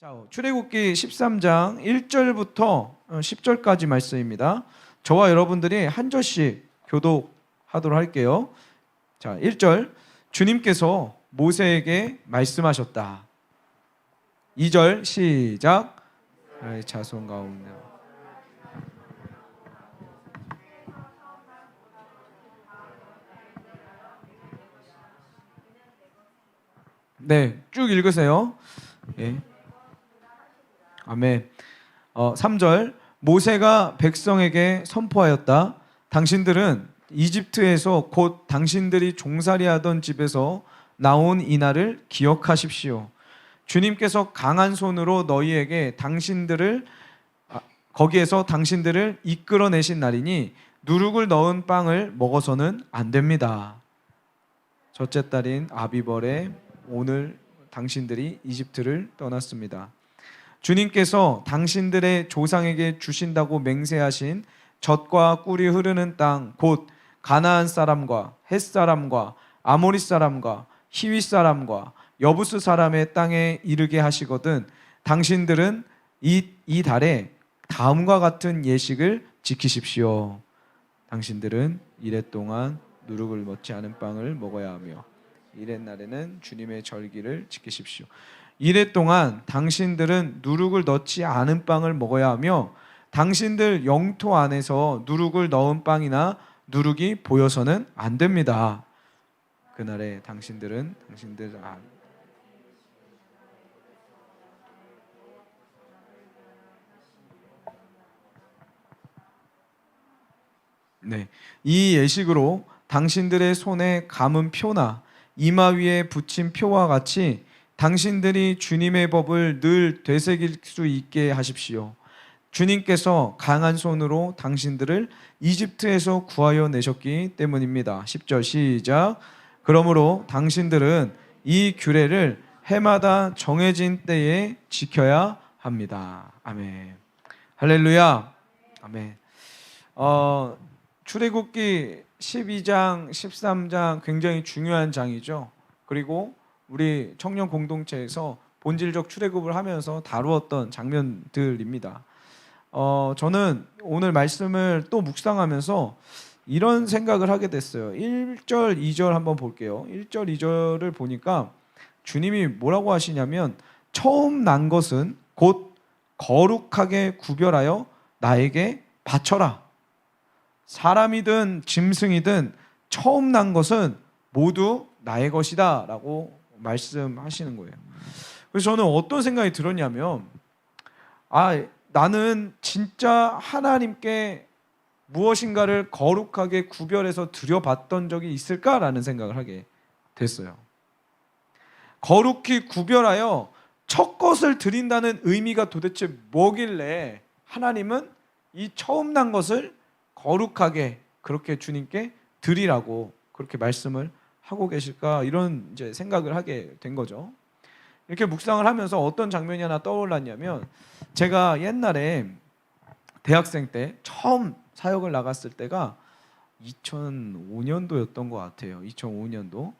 자, 출애굽기 13장 1절부터 10절까지 말씀입니다. 저와 여러분들이 한 절씩 교독하도록 할게요. 자, 1절. 주님께서 모세에게 말씀하셨다. 2절 시작. 자손 가운데. 네, 쭉 읽으세요. 예. 아멘. 3절. 모세가 백성에게 선포하였다. 당신들은 이집트에서 곧 당신들이 종살이하던 집에서 나온 이날을 기억하십시오. 주님께서 강한 손으로 너희에게 거기에서 당신들을 이끌어내신 날이니 누룩을 넣은 빵을 먹어서는 안 됩니다. 첫째 딸인 아비벌에 오늘 당신들이 이집트를 떠났습니다. 주님께서 당신들의 조상에게 주신다고 맹세하신 젖과 꿀이 흐르는 땅, 곧 가나안 사람과 헷 사람과 아모리 사람과 히위 사람과 여부스 사람의 땅에 이르게 하시거든 당신들은 이 달에 다음과 같은 예식을 지키십시오. 당신들은 이래 동안 누룩을 넣지 않은 빵을 먹어야 하며 이래 날에는 주님의 절기를 지키십시오. 이래 동안 당신들은 누룩을 넣지 않은 빵을 먹어야 하며 당신들 영토 안에서 누룩을 넣은 빵이나 누룩이 보여서는 안 됩니다. 그날에 이 예식으로 당신들의 손에 감은 표나 이마 위에 붙인 표와 같이 당신들이 주님의 법을 늘 되새길 수 있게 하십시오. 주님께서 강한 손으로 당신들을 이집트에서 구하여 내셨기 때문입니다. 10절 시작. 그러므로 당신들은 이 규례를 해마다 정해진 때에 지켜야 합니다. 아멘. 할렐루야. 아멘. 출애굽기 12장, 13장 굉장히 중요한 장이죠. 그리고 우리 청년 공동체에서 본질적 출애굽을 하면서 다루었던 장면들입니다. 저는 오늘 말씀을 또 묵상하면서 이런 생각을 하게 됐어요. 1절, 2절 한번 볼게요. 1절, 2절을 보니까 주님이 뭐라고 하시냐면 처음 난 것은 곧 거룩하게 구별하여 나에게 바쳐라. 사람이든 짐승이든 처음 난 것은 모두 나의 것이다 라고 말씀하시는 거예요. 그래서 저는 어떤 생각이 들었냐면 나는 진짜 하나님께 무엇인가를 거룩하게 구별해서 드려봤던 적이 있을까라는 생각을 하게 됐어요. 거룩히 구별하여 첫 것을 드린다는 의미가 도대체 뭐길래 하나님은 이 처음 난 것을 거룩하게 그렇게 주님께 드리라고 그렇게 말씀을 하고 계실까, 이런 이제 생각을 하게 된 거죠. 이렇게 묵상을 하면서 어떤 장면이 하나 떠올랐냐면, 제가 옛날에 대학생 때 처음 사역을 나갔을 때가 2005년도였던 것 같아요. 2005년도.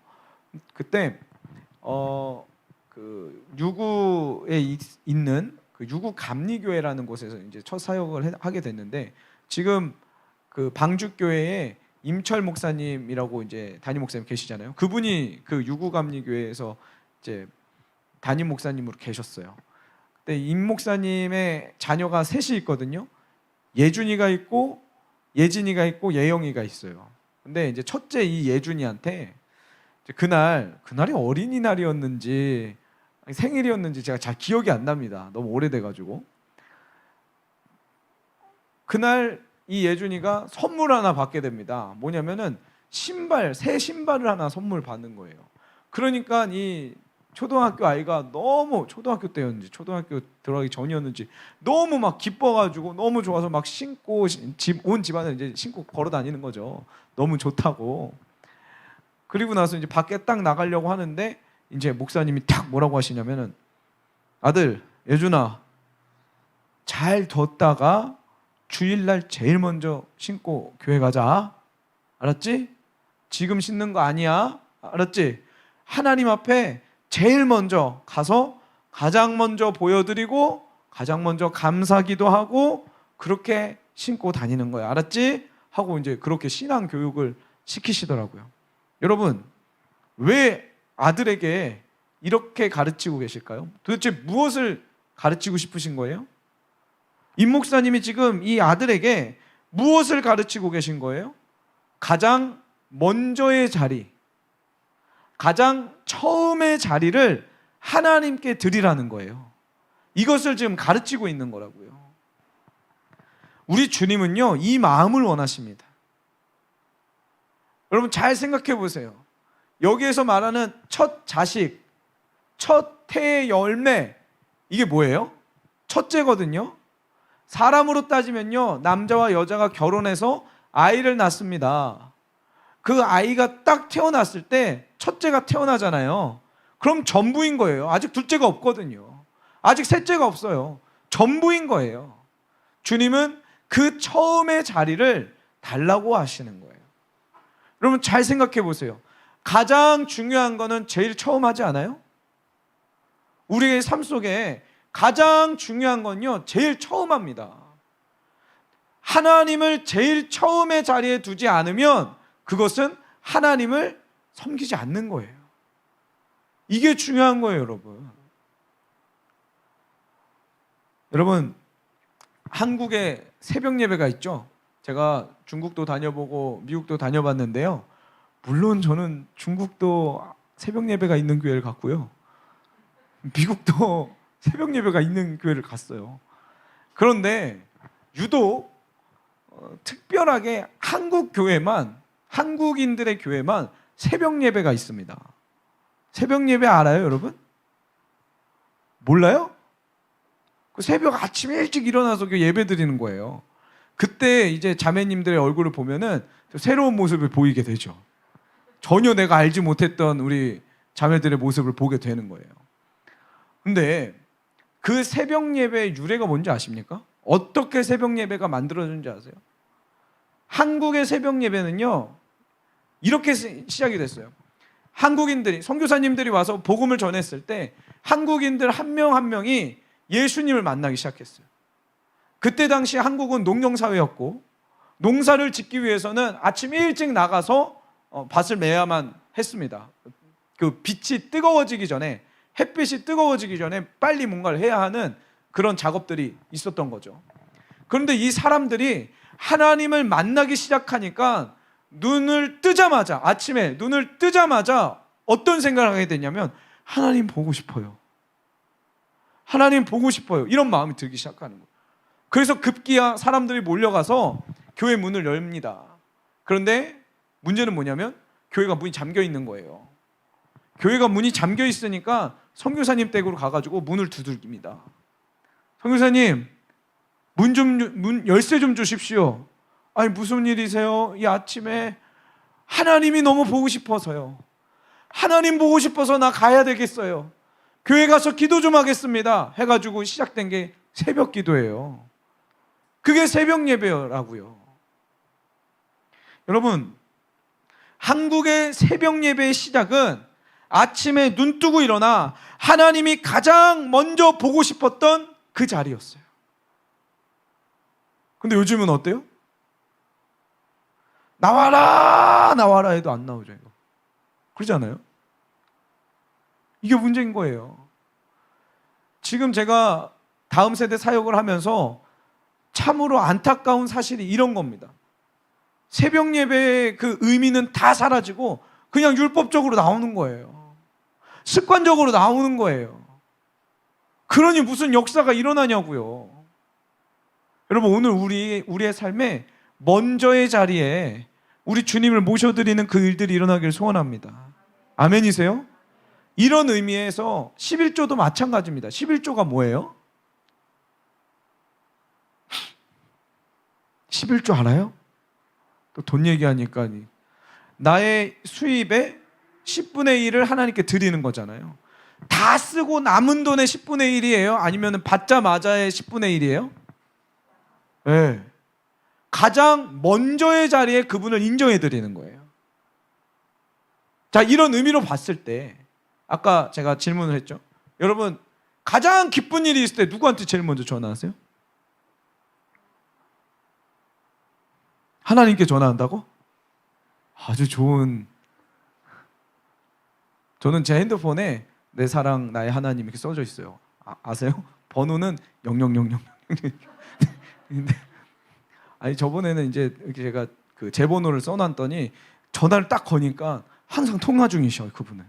그때 그 유구에 있는 그 유구 감리교회라는 곳에서 이제 첫 사역을 하게 됐는데, 지금 그 방주교회에 임철 목사님이라고 이제 담임 목사님 계시잖아요. 그분이 그 유구감리교회에서 이제 담임 목사님으로 계셨어요. 그때 임 목사님의 자녀가 셋이 있거든요. 예준이가 있고 예진이가 있고 예영이가 있어요. 근데 이제 첫째 이 예준이한테 그날이 어린이날이었는지 생일이었는지 제가 잘 기억이 안 납니다. 너무 오래돼가지고. 그날 이 예준이가 선물 하나 받게 됩니다. 뭐냐면은 새 신발을 하나 선물 받는 거예요. 그러니까 이 초등학교 아이가 너무, 초등학교 때였는지 초등학교 들어가기 전이었는지 너무 막 기뻐가지고 너무 좋아서 막 신고 온 집안을 이제 신고 걸어 다니는 거죠. 너무 좋다고. 그리고 나서 이제 밖에 딱 나가려고 하는데 이제 목사님이 딱 뭐라고 하시냐면은, 아들 예준아, 잘 뒀다가 주일날 제일 먼저 신고 교회 가자. 알았지? 지금 신는 거 아니야. 알았지? 하나님 앞에 제일 먼저 가서 가장 먼저 보여드리고 가장 먼저 감사기도 하고 그렇게 신고 다니는 거야. 알았지? 하고 이제 그렇게 신앙 교육을 시키시더라고요. 여러분, 왜 아들에게 이렇게 가르치고 계실까요? 도대체 무엇을 가르치고 싶으신 거예요? 임 목사님이 지금 이 아들에게 무엇을 가르치고 계신 거예요? 가장 먼저의 자리, 가장 처음의 자리를 하나님께 드리라는 거예요. 이것을 지금 가르치고 있는 거라고요. 우리 주님은요, 이 마음을 원하십니다. 여러분 잘 생각해 보세요. 여기에서 말하는 첫 자식, 첫 태의 열매, 이게 뭐예요? 첫째거든요. 사람으로 따지면요, 남자와 여자가 결혼해서 아이를 낳습니다. 그 아이가 딱 태어났을 때 첫째가 태어나잖아요. 그럼 전부인 거예요. 아직 둘째가 없거든요. 아직 셋째가 없어요. 전부인 거예요. 주님은 그 처음의 자리를 달라고 하시는 거예요. 여러분 잘 생각해 보세요. 가장 중요한 거는 제일 처음 하지 않아요? 우리의 삶 속에 가장 중요한 건요, 제일 처음 합니다. 하나님을 제일 처음의 자리에 두지 않으면 그것은 하나님을 섬기지 않는 거예요. 이게 중요한 거예요, 여러분. 여러분, 한국에 새벽 예배가 있죠. 제가 중국도 다녀보고 미국도 다녀봤는데요. 물론 저는 중국도 새벽 예배가 있는 교회를 갔고요. 미국도 새벽 예배가 있는 교회를 갔어요. 그런데 유독 특별하게 한국 교회만, 한국인들의 교회만 새벽 예배가 있습니다. 새벽 예배 알아요, 여러분? 몰라요? 그 새벽 아침에 일찍 일어나서 예배 드리는 거예요. 그때 이제 자매님들의 얼굴을 보면은 새로운 모습을 보이게 되죠. 전혀 내가 알지 못했던 우리 자매들의 모습을 보게 되는 거예요. 근데 그 새벽 예배의 유래가 뭔지 아십니까? 어떻게 새벽 예배가 만들어졌는지 아세요? 한국의 새벽 예배는요, 이렇게 시작이 됐어요. 한국인들이, 선교사님들이 와서 복음을 전했을 때 한국인들 한 명 한 명이 예수님을 만나기 시작했어요. 그때 당시 한국은 농경사회였고 농사를 짓기 위해서는 아침 일찍 나가서 밭을 매야만 했습니다. 그 빛이 뜨거워지기 전에, 햇빛이 뜨거워지기 전에 빨리 뭔가를 해야 하는 그런 작업들이 있었던 거죠. 그런데 이 사람들이 하나님을 만나기 시작하니까 눈을 뜨자마자, 아침에 눈을 뜨자마자 어떤 생각을 하게 되냐면 하나님 보고 싶어요. 하나님 보고 싶어요. 이런 마음이 들기 시작하는 거예요. 그래서 급기야 사람들이 몰려가서 교회 문을 엽니다. 그런데 문제는 뭐냐면 교회가 문이 잠겨 있는 거예요. 교회가 문이 잠겨 있으니까 선교사님 댁으로 가가지고 문을 두들깁니다. 선교사님, 문 열쇠 좀 주십시오. 아니 무슨 일이세요? 이 아침에 하나님이 너무 보고 싶어서요. 하나님 보고 싶어서 나 가야 되겠어요. 교회 가서 기도 좀 하겠습니다. 해가지고 시작된 게 새벽 기도예요. 그게 새벽 예배라고요. 여러분, 한국의 새벽 예배의 시작은 아침에 눈 뜨고 일어나 하나님이 가장 먼저 보고 싶었던 그 자리였어요. 근데 요즘은 어때요? 나와라 나와라 해도 안 나오죠. 이거. 그러지 않아요? 이게 문제인 거예요. 지금 제가 다음 세대 사역을 하면서 참으로 안타까운 사실이 이런 겁니다. 새벽 예배의 그 의미는 다 사라지고 그냥 율법적으로 나오는 거예요. 습관적으로 나오는 거예요. 그러니 무슨 역사가 일어나냐고요. 여러분, 오늘 우리의 삶에 먼저의 자리에 우리 주님을 모셔드리는 그 일들이 일어나길 소원합니다. 아멘이세요? 이런 의미에서 11조도 마찬가지입니다. 11조가 뭐예요? 11조 알아요? 또 돈 얘기하니까 나의 수입의 10분의 1을 하나님께 드리는 거잖아요. 다 쓰고 남은 돈의 10분의 1이에요? 아니면 받자마자의 10분의 1이에요? 네. 가장 먼저의 자리에 그분을 인정해 드리는 거예요. 자, 이런 의미로 봤을 때 아까 제가 질문을 했죠. 여러분, 가장 기쁜 일이 있을 때 누구한테 제일 먼저 전화하세요? 하나님께 전화한다고? 아주 좋은. 저는 제 핸드폰에 내 사랑 나의 하나님 이렇게 써져 있어요. 아세요? 번호는 0000. 근데 아니 저번에는 이제 이렇게 제가 그 제 번호를 써놨더니 전화를 딱 거니까 항상 통화 중이셔 그분은.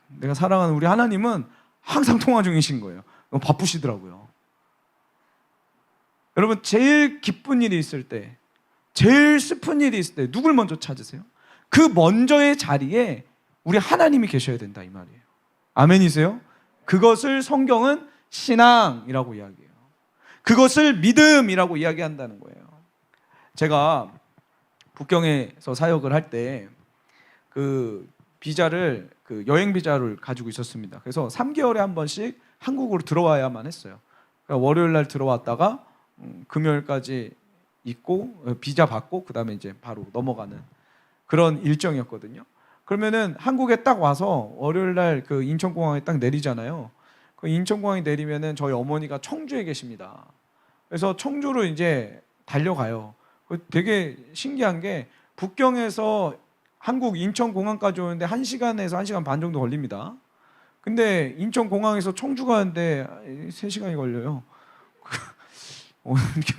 내가 사랑하는 우리 하나님은 항상 통화 중이신 거예요. 너무 바쁘시더라고요. 여러분 제일 기쁜 일이 있을 때, 제일 슬픈 일이 있을 때 누굴 먼저 찾으세요? 그 먼저의 자리에 우리 하나님이 계셔야 된다 이 말이에요. 아멘이세요? 그것을 성경은 신앙이라고 이야기해요. 그것을 믿음이라고 이야기한다는 거예요. 제가 북경에서 사역을 할 때 그 비자를 그 여행 비자를 가지고 있었습니다. 그래서 3개월에 한 번씩 한국으로 들어와야만 했어요. 그러니까 월요일 날 들어왔다가 금요일까지 있고 비자 받고 그다음에 이제 바로 넘어가는 그런 일정이었거든요. 그러면은 한국에 딱 와서 월요일 날 그 인천공항에 딱 내리잖아요. 그 인천공항에 내리면은 저희 어머니가 청주에 계십니다. 그래서 청주로 이제 달려가요. 되게 신기한 게 북경에서 한국 인천공항까지 오는데 1시간에서 1시간 반 정도 걸립니다. 근데 인천공항에서 청주 가는데 3시간이 걸려요.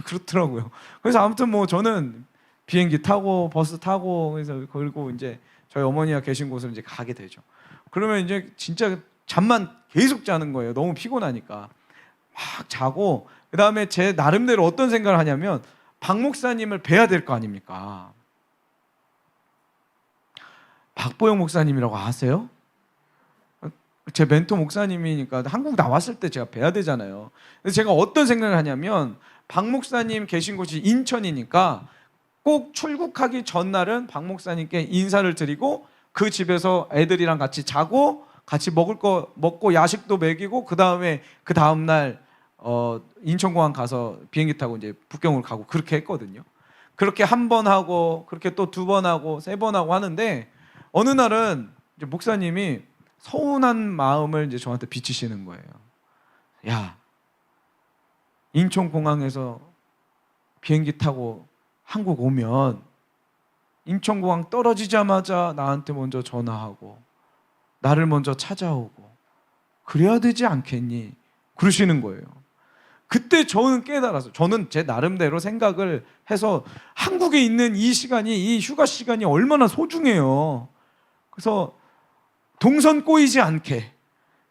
그렇더라고요. 그래서 아무튼 뭐 저는 비행기 타고 버스 타고 그래서 그리고 이제 저희 어머니가 계신 곳을 이제 가게 되죠. 그러면 이제 진짜 잠만 계속 자는 거예요. 너무 피곤하니까 막 자고 그다음에 제 나름대로 어떤 생각을 하냐면 박 목사님을 뵈야 될 거 아닙니까? 박보영 목사님이라고 아세요? 제 멘토 목사님이니까 한국 나왔을 때 제가 뵈야 되잖아요. 그래서 제가 어떤 생각을 하냐면 박 목사님 계신 곳이 인천이니까 꼭 출국하기 전날은 박 목사님께 인사를 드리고 그 집에서 애들이랑 같이 자고 같이 먹을 거 먹고 야식도 먹이고 그 다음 날 인천공항 가서 비행기 타고 이제 북경으로 가고 그렇게 했거든요. 그렇게 한 번 하고 그렇게 또 2번 하고 3번 하고 하는데 어느 날은 이제 목사님이 서운한 마음을 이제 저한테 비치시는 거예요. 야, 인천공항에서 비행기 타고 한국 오면 인천공항 떨어지자마자 나한테 먼저 전화하고 나를 먼저 찾아오고 그래야 되지 않겠니? 그러시는 거예요. 그때 저는 깨달았어요. 저는 제 나름대로 생각을 해서 한국에 있는 이 시간이, 이 휴가 시간이 얼마나 소중해요. 그래서 동선 꼬이지 않게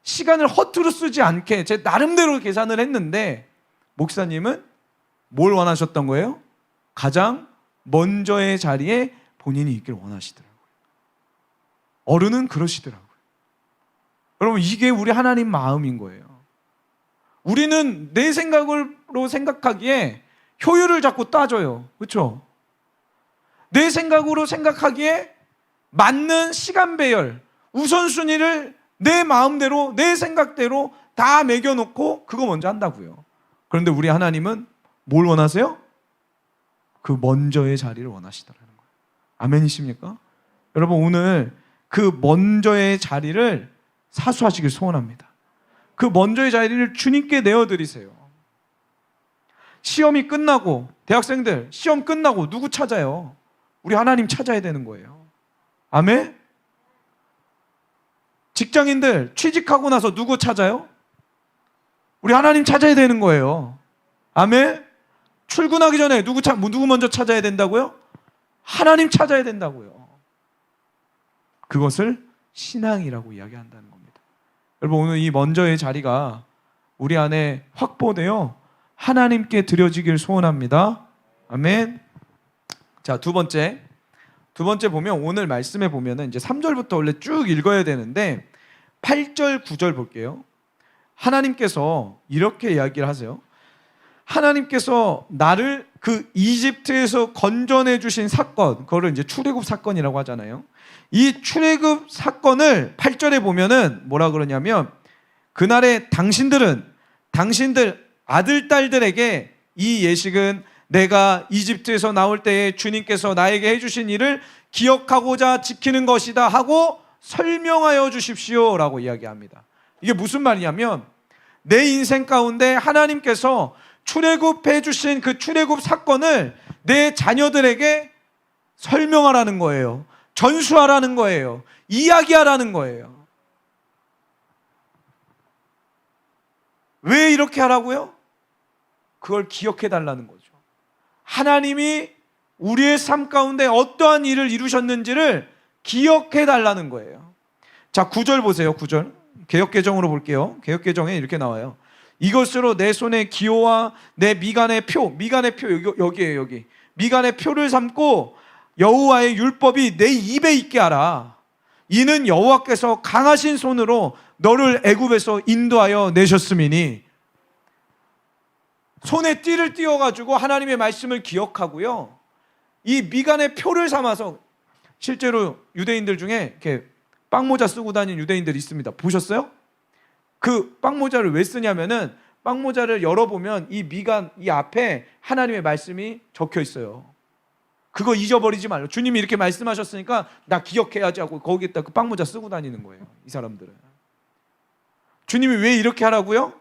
시간을 허투루 쓰지 않게 제 나름대로 계산을 했는데 목사님은 뭘 원하셨던 거예요? 가장 먼저의 자리에 본인이 있기를 원하시더라고요. 어른은 그러시더라고요. 여러분 이게 우리 하나님 마음인 거예요. 우리는 내 생각으로 생각하기에 효율을 자꾸 따져요. 그렇죠? 내 생각으로 생각하기에 맞는 시간 배열, 우선순위를 내 마음대로 내 생각대로 다 매겨놓고 그거 먼저 한다고요. 그런데 우리 하나님은 뭘 원하세요? 그 먼저의 자리를 원하시더라는 거예요. 아멘이십니까? 여러분 오늘 그 먼저의 자리를 사수하시길 소원합니다. 그 먼저의 자리를 주님께 내어드리세요. 시험이 끝나고 대학생들 시험 끝나고 누구 찾아요? 우리 하나님 찾아야 되는 거예요. 아멘? 직장인들 취직하고 나서 누구 찾아요? 우리 하나님 찾아야 되는 거예요. 아멘? 출근하기 전에 누구 먼저 찾아야 된다고요? 하나님 찾아야 된다고요. 그것을 신앙이라고 이야기한다는 겁니다. 여러분 오늘 이 먼저의 자리가 우리 안에 확보되어 하나님께 드려지길 소원합니다. 아멘. 자, 두 번째 보면 오늘 말씀에 보면은 이제 3절부터 원래 쭉 읽어야 되는데 8절, 9절 볼게요. 하나님께서 이렇게 이야기를 하세요. 하나님께서 나를 그 이집트에서 건져내 주신 사건, 그거를 이제 출애굽 사건이라고 하잖아요. 이 출애굽 사건을 8절에 보면은 뭐라 그러냐면 그날에 당신들 아들 딸들에게 이 예식은 내가 이집트에서 나올 때에 주님께서 나에게 해주신 일을 기억하고자 지키는 것이다 하고 설명하여 주십시오 라고 이야기합니다. 이게 무슨 말이냐면 내 인생 가운데 하나님께서 출애굽해 주신 그 출애굽 사건을 내 자녀들에게 설명하라는 거예요. 전수하라는 거예요. 이야기하라는 거예요. 왜 이렇게 하라고요? 그걸 기억해 달라는 거죠. 하나님이 우리의 삶 가운데 어떠한 일을 이루셨는지를 기억해 달라는 거예요. 자, 9절 보세요. 9절. 개역개정으로 볼게요. 개역개정에 이렇게 나와요. 이것으로 내 손의 기호와 내 미간의 표, 여기에요, 여기. 미간의 표를 삼고 여호와의 율법이 내 입에 있게 하라. 이는 여호와께서 강하신 손으로 너를 애굽에서 인도하여 내셨음이니. 손에 띠를 띄워가지고 하나님의 말씀을 기억하고요, 이 미간의 표를 삼아서, 실제로 유대인들 중에 이렇게 빵모자 쓰고 다니는 유대인들이 있습니다. 보셨어요? 그 빵모자를 왜 쓰냐면은 빵모자를 열어보면 이 미간, 이 앞에 하나님의 말씀이 적혀 있어요. 그거 잊어버리지 말라. 주님이 이렇게 말씀하셨으니까 나 기억해야지 하고 거기에다 그 빵모자 쓰고 다니는 거예요, 이 사람들은. 주님이 왜 이렇게 하라고요?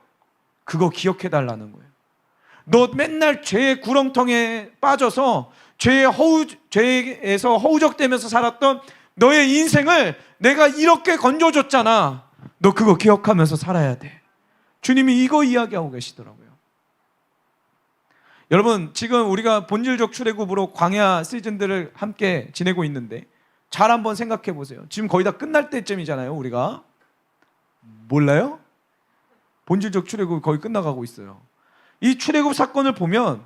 그거 기억해 달라는 거예요. 너 맨날 죄의 구렁텅이에 빠져서 죄에서 허우적대면서 살았던 너의 인생을 내가 이렇게 건져줬잖아. 너 그거 기억하면서 살아야 돼. 주님이 이거 이야기하고 계시더라고요. 여러분, 지금 우리가 본질적 출애굽으로 광야 시즌들을 함께 지내고 있는데 잘 한번 생각해 보세요. 지금 거의 다 끝날 때쯤이잖아요, 우리가. 몰라요? 본질적 출애굽이 거의 끝나가고 있어요. 이 출애굽 사건을 보면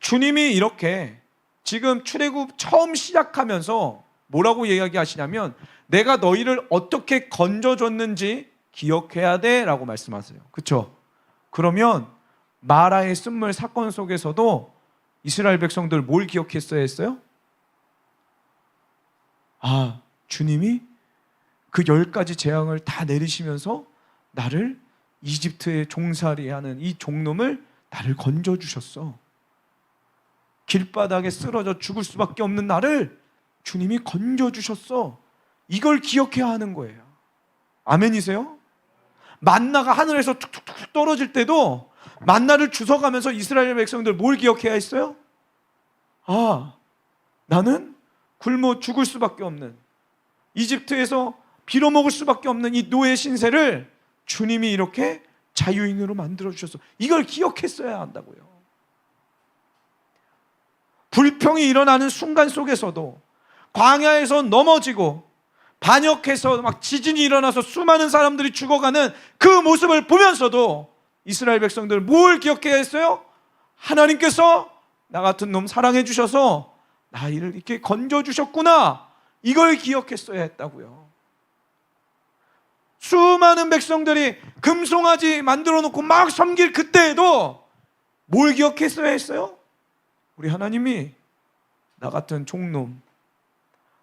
주님이 이렇게 지금 출애굽 처음 시작하면서 뭐라고 이야기하시냐면 내가 너희를 어떻게 건져줬는지 기억해야 돼 라고 말씀하세요. 그렇죠? 그러면 마라의 쓴물 사건 속에서도 이스라엘 백성들 뭘 기억했어야 했어요? 아, 주님이 그 10가지 재앙을 다 내리시면서 나를 이집트에 종살이하는 이 종놈을 나를 건져주셨어. 길바닥에 쓰러져 죽을 수밖에 없는 나를 주님이 건져주셨어. 이걸 기억해야 하는 거예요. 아멘이세요? 만나가 하늘에서 툭툭툭 떨어질 때도 만나를 주워가면서 이스라엘 백성들 뭘 기억해야 했어요? 아, 나는 굶어 죽을 수밖에 없는, 이집트에서 빌어먹을 수밖에 없는 이 노예 신세를 주님이 이렇게 자유인으로 만들어주셨어. 이걸 기억했어야 한다고요. 불평이 일어나는 순간 속에서도, 광야에서 넘어지고 반역해서 막 지진이 일어나서 수많은 사람들이 죽어가는 그 모습을 보면서도 이스라엘 백성들 뭘 기억해야 했어요? 하나님께서 나 같은 놈 사랑해 주셔서 나를 이렇게 건져주셨구나. 이걸 기억했어야 했다고요. 수많은 백성들이 금송아지 만들어 놓고 막 섬길 그때에도 뭘 기억했어야 했어요? 우리 하나님이 나 같은 종놈,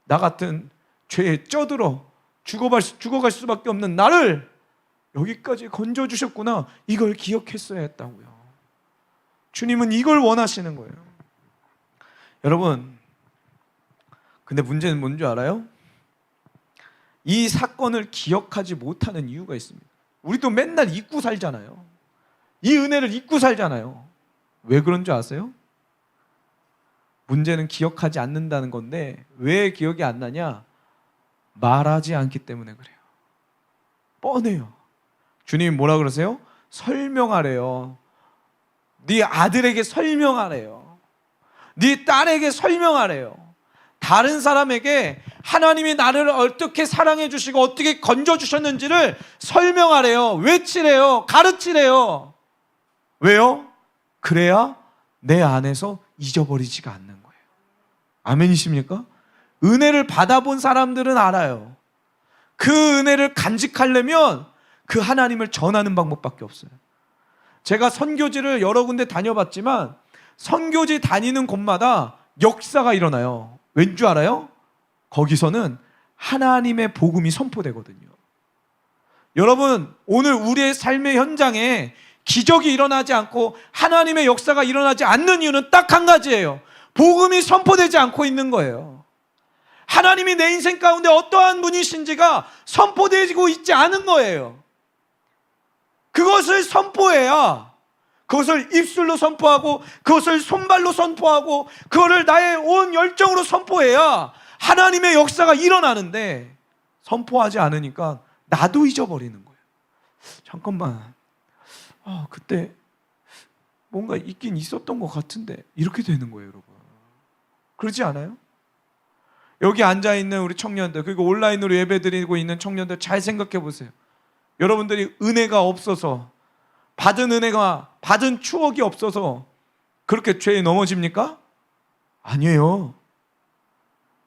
나 같은 죄에 쪄들어 죽어갈 수밖에 없는 나를 여기까지 건져주셨구나. 이걸 기억했어야 했다고요. 주님은 이걸 원하시는 거예요. 여러분, 근데 문제는 뭔지 알아요? 이 사건을 기억하지 못하는 이유가 있습니다. 우리도 맨날 잊고 살잖아요. 이 은혜를 잊고 살잖아요. 왜 그런 줄 아세요? 문제는 기억하지 않는다는 건데 왜 기억이 안 나냐? 말하지 않기 때문에 그래요. 뻔해요. 주님이 뭐라 그러세요? 설명하래요. 네 아들에게 설명하래요. 네 딸에게 설명하래요. 다른 사람에게 하나님이 나를 어떻게 사랑해 주시고 어떻게 건져 주셨는지를 설명하래요. 외치래요. 가르치래요. 왜요? 그래야 내 안에서 잊어버리지가 않는 거예요. 아멘이십니까? 은혜를 받아본 사람들은 알아요. 그 은혜를 간직하려면 그 하나님을 전하는 방법밖에 없어요. 제가 선교지를 여러 군데 다녀봤지만 선교지 다니는 곳마다 역사가 일어나요. 왠 줄 알아요? 거기서는 하나님의 복음이 선포되거든요. 여러분, 오늘 우리의 삶의 현장에 기적이 일어나지 않고 하나님의 역사가 일어나지 않는 이유는 딱 한 가지예요. 복음이 선포되지 않고 있는 거예요. 하나님이 내 인생 가운데 어떠한 분이신지가 선포되고 있지 않은 거예요. 그것을 선포해야, 그것을 입술로 선포하고 그것을 손발로 선포하고 그거를 나의 온 열정으로 선포해야 하나님의 역사가 일어나는데, 선포하지 않으니까 나도 잊어버리는 거예요. 잠깐만, 그때 뭔가 있긴 있었던 것 같은데, 이렇게 되는 거예요, 여러분. 그렇지 않아요? 여기 앉아있는 우리 청년들, 그리고 온라인으로 예배드리고 있는 청년들 잘 생각해 보세요. 여러분들이 은혜가 없어서, 받은 은혜가, 받은 추억이 없어서 그렇게 죄에 넘어집니까? 아니에요.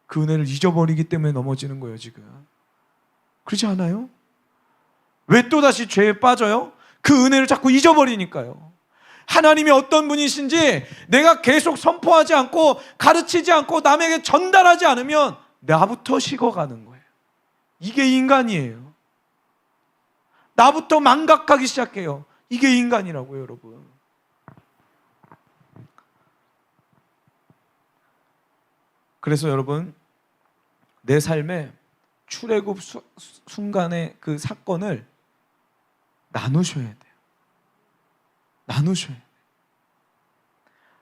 그 은혜를 잊어버리기 때문에 넘어지는 거예요, 지금. 그렇지 않아요? 왜 또다시 죄에 빠져요? 그 은혜를 자꾸 잊어버리니까요. 하나님이 어떤 분이신지 내가 계속 선포하지 않고 가르치지 않고 남에게 전달하지 않으면 나부터 식어가는 거예요. 이게 인간이에요. 나부터 망각하기 시작해요. 이게 인간이라고요, 여러분. 그래서 여러분, 내 삶에 출애굽 순간의 그 사건을 나누셔야 돼요. 나누셔야 돼요.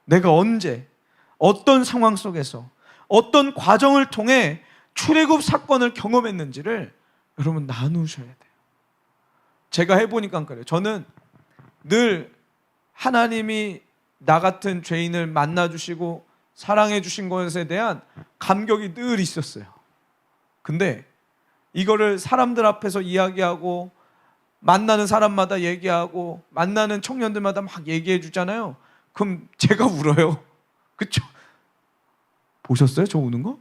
내가 언제, 어떤 상황 속에서, 어떤 과정을 통해 출애굽 사건을 경험했는지를 여러분 나누셔야 돼요. 제가 해보니까 그래요. 저는 늘 하나님이 나 같은 죄인을 만나주시고 사랑해 주신 것에 대한 감격이 늘 있었어요. 근데 이거를 사람들 앞에서 이야기하고 만나는 사람마다 얘기하고 만나는 청년들마다 막 얘기해 주잖아요. 그럼 제가 울어요. 그쵸? 보셨어요? 저 우는 거?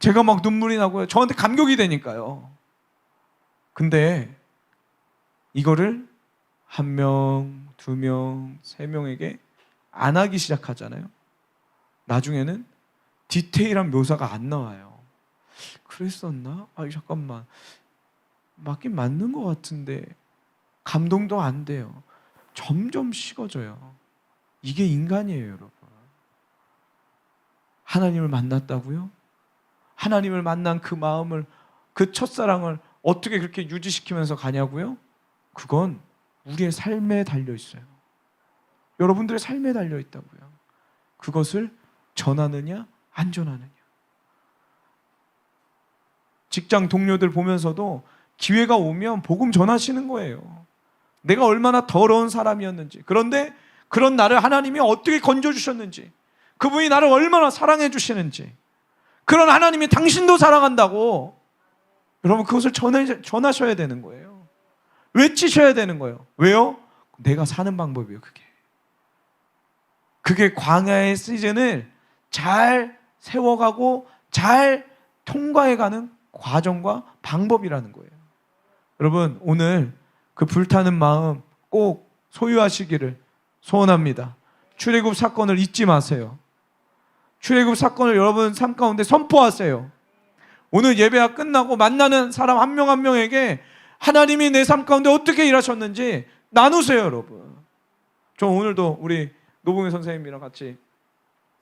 제가 막 눈물이 나고요. 저한테 감격이 되니까요. 근데 이거를 1명, 2명, 3명에게 안 하기 시작하잖아요. 나중에는 디테일한 묘사가 안 나와요. 그랬었나? 잠깐만, 맞긴 맞는 것 같은데 감동도 안 돼요. 점점 식어져요. 이게 인간이에요, 여러분. 하나님을 만났다고요? 하나님을 만난 그 마음을, 그 첫사랑을 어떻게 그렇게 유지시키면서 가냐고요? 그건 우리의 삶에 달려 있어요. 여러분들의 삶에 달려 있다고요. 그것을 전하느냐 안 전하느냐. 직장 동료들 보면서도 기회가 오면 복음 전하시는 거예요. 내가 얼마나 더러운 사람이었는지, 그런데 그런 나를 하나님이 어떻게 건져주셨는지, 그분이 나를 얼마나 사랑해 주시는지, 그런 하나님이 당신도 사랑한다고 여러분 그것을 전하셔야 되는 거예요. 외치셔야 되는 거예요. 왜요? 내가 사는 방법이에요. 그게 광야의 시즌을 잘 세워가고 잘 통과해가는 과정과 방법이라는 거예요. 여러분, 오늘 그 불타는 마음 꼭 소유하시기를 소원합니다. 출애굽 사건을 잊지 마세요. 출애굽 사건을 여러분 삶 가운데 선포하세요. 오늘 예배가 끝나고 만나는 사람 한 명 한 명에게 하나님이 내 삶 가운데 어떻게 일하셨는지 나누세요, 여러분. 저 오늘도 우리 노봉희 선생님이랑 같이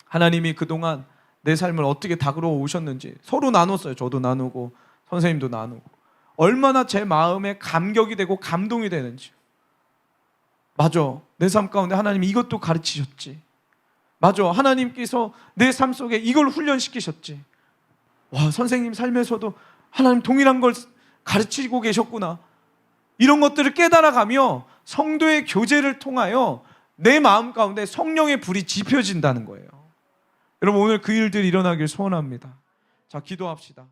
하나님이 그동안 내 삶을 어떻게 다그러 오셨는지 서로 나눴어요. 저도 나누고 선생님도 나누고 얼마나 제 마음에 감격이 되고 감동이 되는지. 맞아, 내 삶 가운데 하나님이 이것도 가르치셨지. 맞아, 하나님께서 내 삶 속에 이걸 훈련시키셨지. 와, 선생님 삶에서도 하나님 동일한 걸 가르치고 계셨구나. 이런 것들을 깨달아가며 성도의 교제를 통하여 내 마음 가운데 성령의 불이 지펴진다는 거예요. 여러분, 오늘 그 일들이 일어나길 소원합니다. 자, 기도합시다.